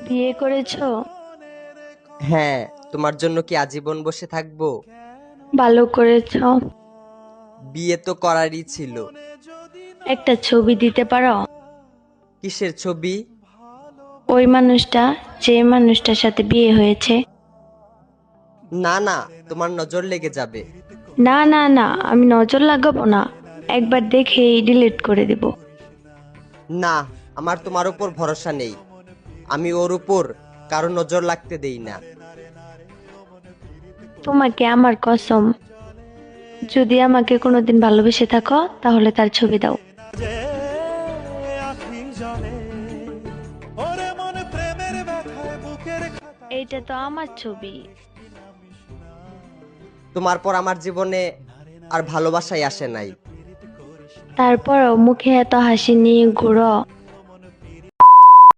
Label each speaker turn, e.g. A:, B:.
A: বিয়ে করেছো?
B: হ্যাঁ। তোমার জন্য কি আজীবন বসে থাকবো?
A: ভালো করেছো।
B: বিয়ে তো করারই ছিল।
A: একটা ছবি দিতে পারো?
B: কিসের ছবি?
A: ওই মানুষটা, যে মানুষটার সাথে বিয়ে হয়েছে।
B: না না, তোমার নজর লেগে যাবে।
A: না না না, আমি নজর লাগাবো না। একবার দেখেই ডিলিট করে দেব।
B: না, আমার তোমার উপর ভরসা নেই। আমি ওর উপর কারো নজর লাগতে দেই না।
A: তোমাকে আমার কসম, যদি আমাকে কোনোদিন ভালোবেসে থাকো তাহলে তার ছবি দাও। এইটা তো আমার ছবি।
B: তোমার পর আমার জীবনে আর ভালোবাসাই আসে নাই।
A: তারপরও মুখে এত হাসি নিয়ে ঘুরো।